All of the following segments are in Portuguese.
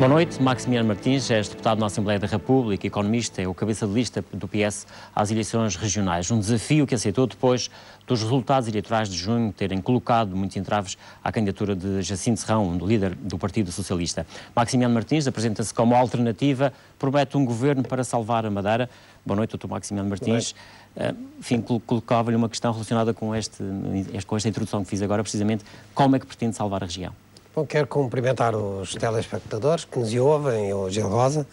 Boa noite, Maximiano Martins, és deputado na Assembleia da República, economista, é o cabeça de lista do PS às eleições regionais. Um desafio que aceitou depois dos resultados eleitorais de junho terem colocado muitos entraves à candidatura de Jacinto Serrão, líder do Partido Socialista. Maximiano Martins apresenta-se como alternativa, promete um governo para salvar a Madeira. Boa noite, Dr. Maximiano Martins. Enfim, colocava-lhe uma questão relacionada com esta introdução que fiz agora, precisamente, como é que pretende salvar a região? Bom, quero cumprimentar os telespectadores que nos ouvem, o Gil Rosa.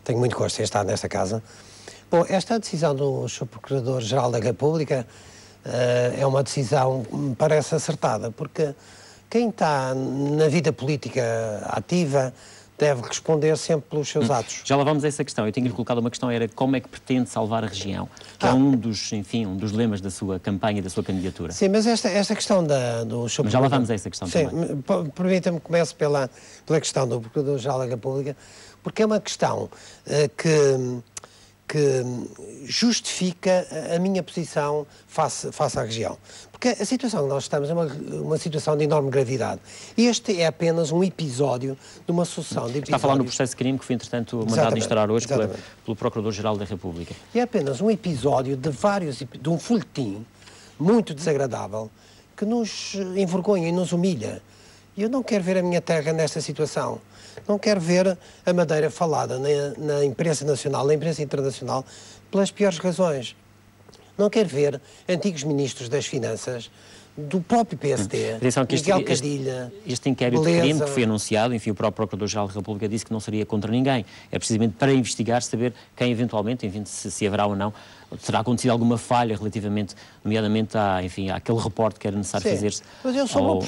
Tenho muito gosto em estar nesta casa. Bom, esta decisão do Sr. Procurador-Geral da República é uma decisão que me parece acertada, porque quem está na vida política ativa deve responder sempre pelos seus atos. Já lá vamos a essa questão. Eu tinha-lhe colocado uma questão, era como é que pretende salvar a região, que é um dos lemas da sua campanha e da sua candidatura. Sim, mas esta questão do Sr. Mas já lá vamos a essa questão também. Permita-me que comece pela questão do Procurador-Geral da República, porque é uma questão que justifica a minha posição face à região. Porque a situação que nós estamos é uma situação de enorme gravidade. Este é apenas um episódio de uma sucessão de episódios... Está a falar no processo de crime que foi, entretanto, mandado instaurar hoje pelo Procurador-Geral da República. É apenas um episódio de um folhetim muito desagradável que nos envergonha e nos humilha. E eu não quero ver a minha terra nesta situação. Não quero ver a Madeira falada na imprensa nacional, na imprensa internacional, pelas piores razões. Não quero ver antigos ministros das Finanças, do próprio PSD, Miguel Cadilha, este inquérito de crime que foi anunciado, enfim, o próprio Procurador-Geral da República disse que não seria contra ninguém. É precisamente para investigar, saber quem eventualmente, enfim, se haverá ou não, terá acontecido alguma falha relativamente, nomeadamente, àquele reporte que era necessário fazer-se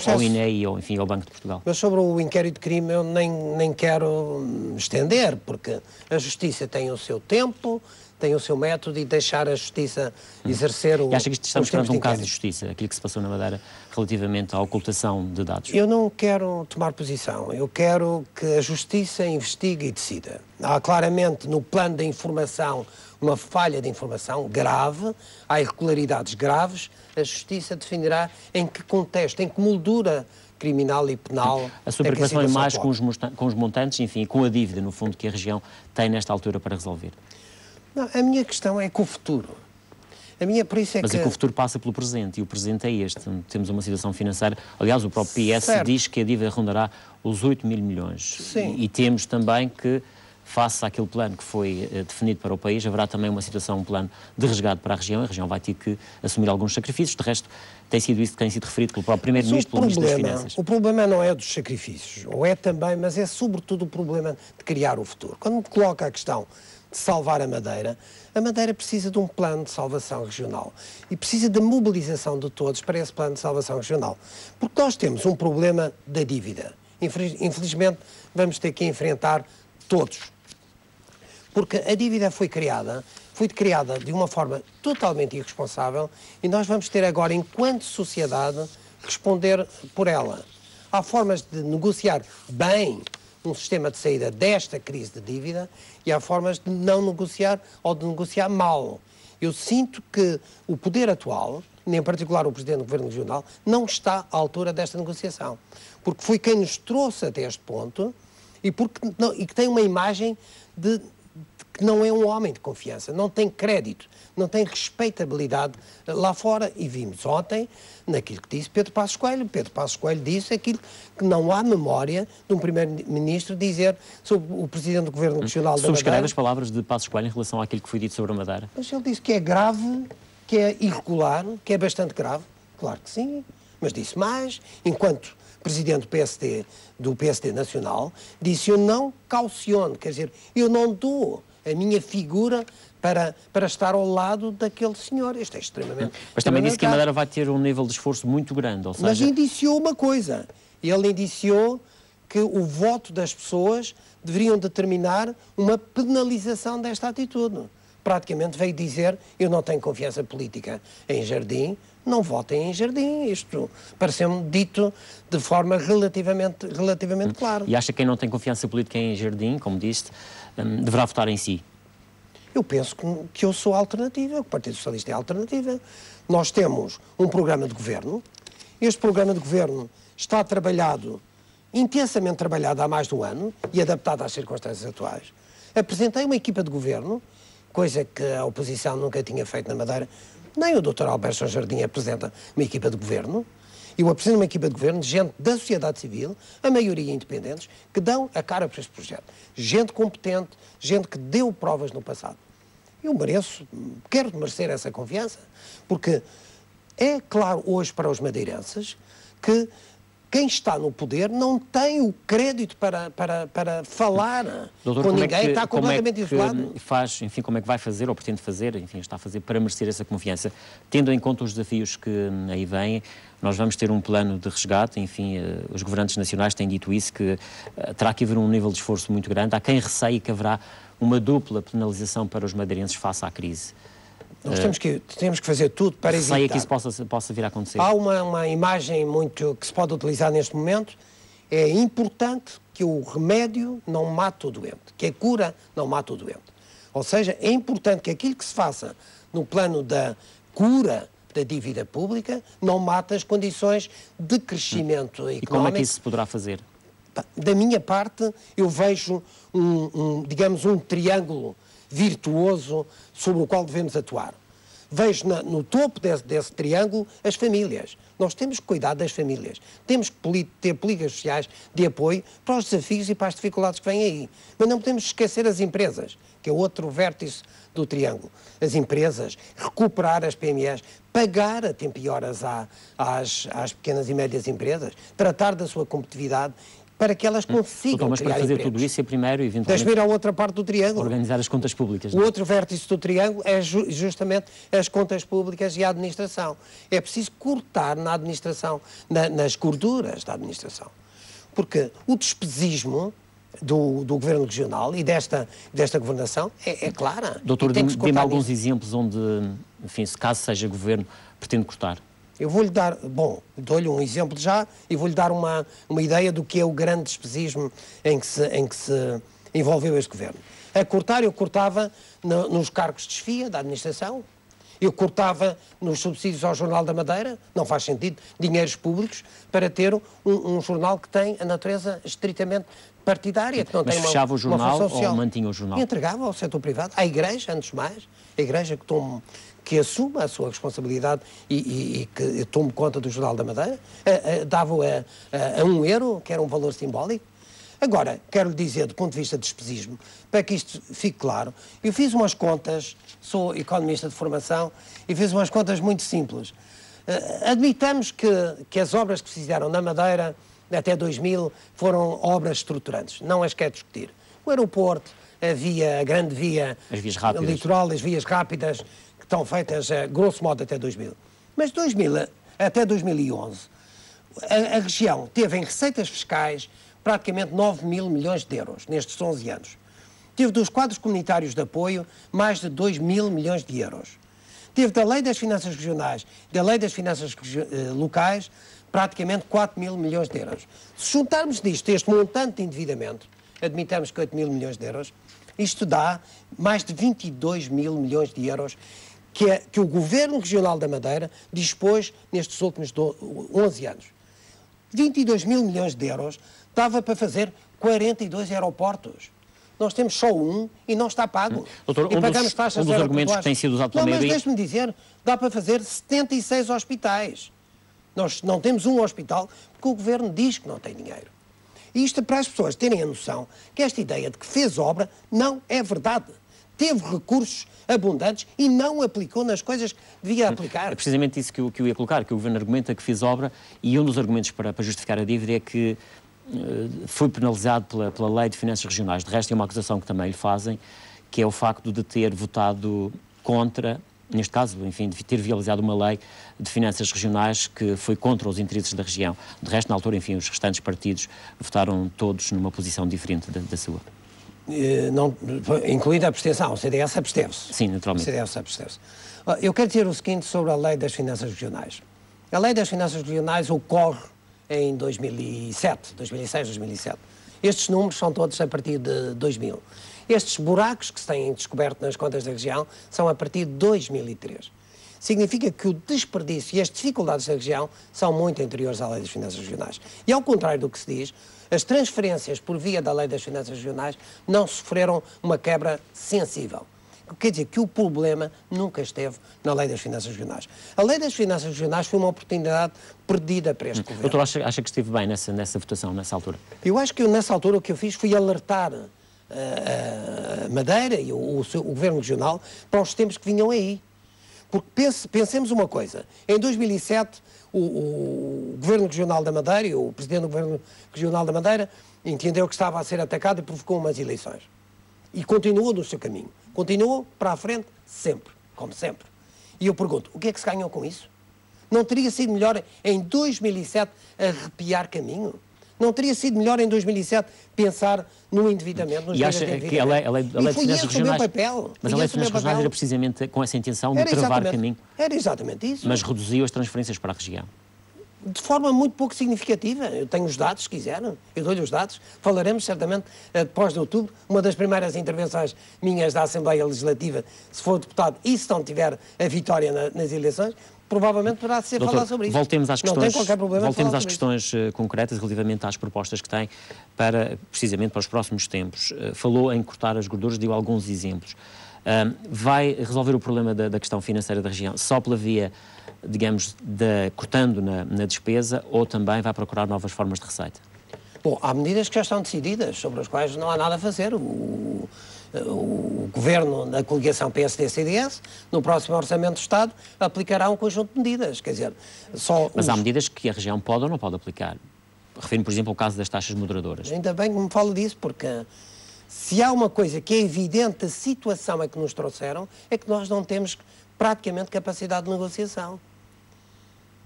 ao INE ou, enfim, ao Banco de Portugal. Mas sobre o inquérito de crime eu nem quero estender, porque a Justiça tem o seu tempo, tem o seu método e deixar a Justiça exercer o... E acha que estamos perante um caso de justiça, aquilo que se passou na Madeira relativamente à ocultação de dados? Eu não quero tomar posição, eu quero que a Justiça investigue e decida. Há claramente no plano da informação uma falha de informação grave, há irregularidades graves, a Justiça definirá em que contexto, em que moldura criminal e penal... A sua preocupação é mais com os montantes, enfim, com a dívida, no fundo, que a região tem nesta altura para resolver? Não, a minha questão é com o futuro. Mas é que o futuro passa pelo presente, e o presente é este. Temos uma situação financeira... Aliás, o próprio PS diz que a dívida rondará os 8 mil milhões. Sim. E temos também que, face àquele plano que foi definido para o país, haverá também uma situação, um plano de resgate para a região vai ter que assumir alguns sacrifícios. De resto, tem sido isso que tem sido referido pelo próprio Primeiro-Ministro, pelo Ministro das Finanças. O problema não é dos sacrifícios, ou é também, mas é sobretudo o problema de criar o futuro. Quando me coloca a questão de salvar a Madeira precisa de um plano de salvação regional e precisa da mobilização de todos para esse plano de salvação regional. Porque nós temos um problema da dívida. Infelizmente, vamos ter que enfrentar todos. Porque a dívida foi criada de uma forma totalmente irresponsável e nós vamos ter agora, enquanto sociedade, responder por ela. Há formas de negociar bem um sistema de saída desta crise de dívida e há formas de não negociar ou de negociar mal. Eu sinto que o poder atual, em particular o Presidente do Governo Regional, não está à altura desta negociação. Porque foi quem nos trouxe até este ponto e que tem uma imagem de que não é um homem de confiança, não tem crédito, não tem respeitabilidade lá fora. E vimos ontem, naquilo que disse Pedro Passos Coelho. Pedro Passos Coelho disse aquilo que não há memória de um Primeiro-Ministro dizer sobre o Presidente do Governo Regional da Madeira. Subscreve as palavras de Passos Coelho em relação àquilo que foi dito sobre a Madeira? Mas ele disse que é grave, que é irregular, que é bastante grave. Claro que sim, mas disse mais. Enquanto Presidente do PSD Nacional, disse: eu não cauciono, quer dizer, eu não dou a minha figura para estar ao lado daquele senhor. Isto é extremamente... Mas também disse que a Madeira vai ter um nível de esforço muito grande, ou seja... Mas indiciou uma coisa. Ele indiciou que o voto das pessoas deveriam determinar uma penalização desta atitude. Praticamente veio dizer: eu não tenho confiança política em Jardim, não votem em Jardim. Isto pareceu-me dito de forma relativamente clara. E acha que quem não tem confiança política em Jardim, como disse, deverá votar em si? Eu penso que eu sou a alternativa, que o Partido Socialista é a alternativa. Nós temos um programa de governo. Este programa de governo está trabalhado intensamente trabalhada há mais de um ano e adaptada às circunstâncias atuais. Apresentei uma equipa de governo, coisa que a oposição nunca tinha feito na Madeira. Nem o Dr. Alberto João Jardim apresenta uma equipa de governo. Eu apresento uma equipa de governo de gente da sociedade civil, a maioria independentes, que dão a cara para este projeto. Gente competente, gente que deu provas no passado. Eu quero merecer essa confiança, porque é claro hoje para os madeirenses que quem está no poder não tem o crédito para falar Doutor, com ninguém, está completamente isolado. Faz, enfim, como é que vai fazer, ou pretende fazer, enfim, está a fazer para merecer essa confiança, tendo em conta os desafios que aí vêm. Nós vamos ter um plano de resgate, enfim, os governantes nacionais têm dito isso, que terá que haver um nível de esforço muito grande. Há quem receie que haverá uma dupla penalização para os madeirenses face à crise. Nós temos que fazer tudo para evitar. Receia que isso possa vir a acontecer. Há uma imagem muito que se pode utilizar neste momento. É importante que o remédio não mate o doente, que a cura não mate o doente. Ou seja, é importante que aquilo que se faça no plano da cura da dívida pública não mate as condições de crescimento económico. E como é que isso se poderá fazer? Da minha parte, eu vejo digamos, um triângulo virtuoso sobre o qual devemos atuar. Vejo no topo desse triângulo as famílias. Nós temos que cuidar das famílias. Temos que ter políticas sociais de apoio para os desafios e para as dificuldades que vêm aí. Mas não podemos esquecer as empresas, que é outro vértice do triângulo. As empresas, recuperar as PMEs, pagar a tempo e horas às pequenas e médias empresas, tratar da sua competitividade, para que elas consigam mas para fazer tudo isso é primeiro, eventualmente, deixe-me ir à outra parte do triângulo. Organizar as contas públicas. O outro vértice do triângulo é justamente as contas públicas e a administração. É preciso cortar na administração, nas gorduras da administração. Porque o despesismo do governo regional e desta governação é clara. Doutor, dê-me alguns exemplos onde, enfim, se caso seja governo, pretende cortar. Eu vou-lhe dar, dou-lhe um exemplo já e vou-lhe dar uma ideia do que é o grande despesismo em que se envolveu este governo. Eu cortava nos cargos de chefia da administração, eu cortava nos subsídios ao Jornal da Madeira, não faz sentido, dinheiros públicos, para ter um jornal que tem a natureza estritamente partidária, que não tem uma função social. Mas fechava o jornal ou mantinha o jornal? E entregava ao setor privado, à Igreja, antes de mais, a Igreja que assuma a sua responsabilidade e que tome conta do Jornal da Madeira, dava-o a €1, que era um valor simbólico. Agora, quero lhe dizer, do ponto de vista de despesismo, para que isto fique claro, eu fiz umas contas, sou economista de formação, e fiz umas contas muito simples. Admitamos que as obras que se fizeram na Madeira até 2000 foram obras estruturantes, não as quero discutir. O aeroporto, a grande via litoral, as vias rápidas, que estão feitas, grosso modo, até 2000. Mas até 2011, a região teve em receitas fiscais praticamente 9 mil milhões de euros nestes 11 anos. Teve dos quadros comunitários de apoio mais de 2 mil milhões de euros. Teve da Lei das Finanças Regionais, da Lei das Finanças Locais, praticamente 4 mil milhões de euros. Se juntarmos disto este montante de endividamento, admitamos que 8 mil milhões de euros, isto dá mais de 22 mil milhões de euros que o Governo Regional da Madeira dispôs nestes últimos 11 anos. 22 mil milhões de euros dava para fazer 42 aeroportos. Nós temos só um e não está pago. Doutor, e pagamos taxas um dos argumentos que tem sido usado pela maioria... Mas deixe-me dizer, dá para fazer 76 hospitais. Nós não temos um hospital porque o Governo diz que não tem dinheiro. E isto é para as pessoas terem a noção que esta ideia de que fez obra não é verdade. Teve recursos abundantes e não aplicou nas coisas que devia aplicar. É precisamente isso que eu ia colocar, que o Governo argumenta que fez obra e um dos argumentos para justificar a dívida é que foi penalizado pela Lei de Finanças Regionais. De resto, é uma acusação que também lhe fazem, que é o facto de ter votado contra, neste caso, enfim, de ter viabilizado uma lei de finanças regionais que foi contra os interesses da região. De resto, na altura, enfim, os restantes partidos votaram todos numa posição diferente da sua. Incluindo a abstenção, o CDS absteve-se. Sim, naturalmente. O CDS absteve-se. Eu quero dizer o seguinte sobre a Lei das Finanças Regionais. A Lei das Finanças Regionais ocorre em 2007, 2006, 2007. Estes números são todos a partir de 2000. Estes buracos que se têm descoberto nas contas da região são a partir de 2003. significa que o desperdício e as dificuldades da região são muito anteriores à Lei das Finanças Regionais. E ao contrário do que se diz, as transferências por via da Lei das Finanças Regionais não sofreram uma quebra sensível. Quer dizer que o problema nunca esteve na Lei das Finanças Regionais. A Lei das Finanças Regionais foi uma oportunidade perdida para este governo. Doutor, acha que esteve bem nessa votação, nessa altura? Eu acho que nessa altura o que eu fiz foi alertar a Madeira e o Governo Regional para os tempos que vinham aí. Porque pensemos uma coisa, em 2007 o Governo Regional da Madeira e o Presidente do Governo Regional da Madeira entendeu que estava a ser atacado e provocou umas eleições. E continuou no seu caminho. Continuou para a frente sempre, como sempre. E eu pergunto, o que é que se ganhou com isso? Não teria sido melhor em 2007 arrepiar caminho? Não teria sido melhor em 2007 pensar no endividamento? E acha que a lei de finanças regionais... Mas a lei de finanças regionais era precisamente com essa intenção de travar caminho? Era exatamente isso. Mas reduziu as transferências para a região? De forma muito pouco significativa. Eu tenho os dados, se quiserem. Eu dou-lhe os dados. Falaremos, certamente, depois de outubro. Uma das primeiras intervenções minhas da Assembleia Legislativa, se for deputado e se não tiver a vitória nas eleições, provavelmente poderá ser falar sobre isso. Voltemos às questões, não tem qualquer problema voltemos às questões concretas relativamente às propostas que tem precisamente para os próximos tempos. Falou em cortar as gorduras, deu alguns exemplos. Vai resolver o problema da questão financeira da região só pela via, digamos, cortando na despesa, ou também vai procurar novas formas de receita? Bom, há medidas que já estão decididas, sobre as quais não há nada a fazer. O Governo da coligação PSD-CDS, no próximo Orçamento de Estado, aplicará um conjunto de medidas. Quer dizer, Mas há medidas que a região pode ou não pode aplicar. Refiro-me, por exemplo, ao caso das taxas moderadoras. Ainda bem que me fala disso, porque se há uma coisa que é evidente, a situação a que nos trouxeram, é que nós não temos praticamente capacidade de negociação.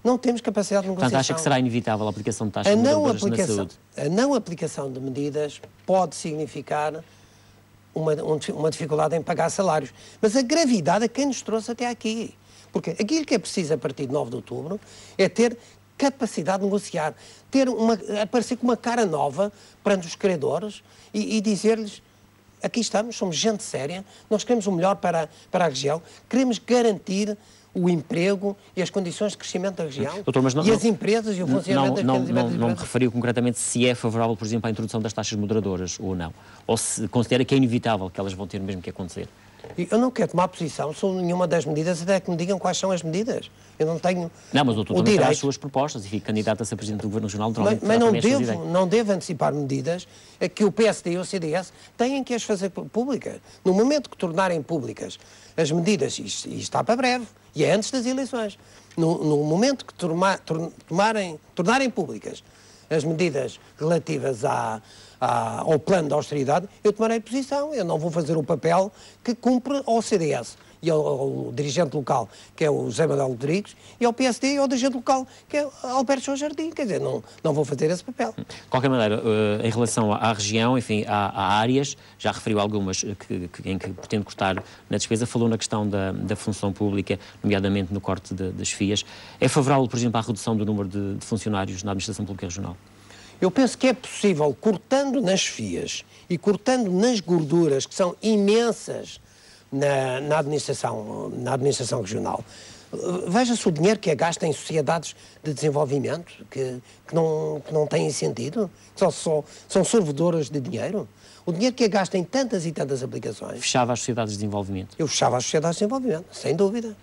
Não temos capacidade de negociação. Portanto, acha que será inevitável a aplicação de taxas moderadoras na saúde? A não aplicação de medidas pode significar uma dificuldade em pagar salários. Mas a gravidade é quem nos trouxe até aqui. Porque aquilo que é preciso a partir de 9 de outubro é ter capacidade de negociar, aparecer com uma cara nova perante os credores e dizer-lhes: aqui estamos, somos gente séria, nós queremos o melhor para a região, queremos garantir o emprego e as condições de crescimento da região. Doutor, mas as empresas e o funcionamento das empresas. Não me referiu concretamente se é favorável, por exemplo, à introdução das taxas moderadoras ou não. Ou se considera que é inevitável que elas vão ter mesmo que acontecer. Eu não quero tomar posição sobre nenhuma das medidas, até que me digam quais são as medidas. Eu não tenho. Não, mas o doutor também terá as suas propostas e fica candidato a ser Presidente do Governo Regional. Mas não devo antecipar medidas que o PSD e o CDS têm que as fazer públicas. No momento que tornarem públicas as medidas, isto está para breve, e é antes das eleições, no momento que tornarem públicas as medidas relativas ao plano de austeridade, eu tomarei posição. Eu não vou fazer o papel que cumpre ao CDS e ao dirigente local, que é o José Manuel Rodrigues, e ao PSD e ao dirigente local, que é Alberto João Jardim. Quer dizer, não vou fazer esse papel. De qualquer maneira, em relação à região, enfim, há áreas, já referiu algumas em que pretende cortar na despesa, falou na questão da função pública, nomeadamente no corte das FIAs. É favorável, por exemplo, à redução do número de funcionários na Administração Pública Regional? Eu penso que é possível, cortando nas FIAs e cortando nas gorduras, que são imensas na administração regional. Veja-se o dinheiro que é gasto em sociedades de desenvolvimento, que não têm sentido, são sorvedoras de dinheiro. O dinheiro que é gasto em tantas e tantas aplicações. Fechava as sociedades de desenvolvimento? Eu fechava as sociedades de desenvolvimento, sem dúvida.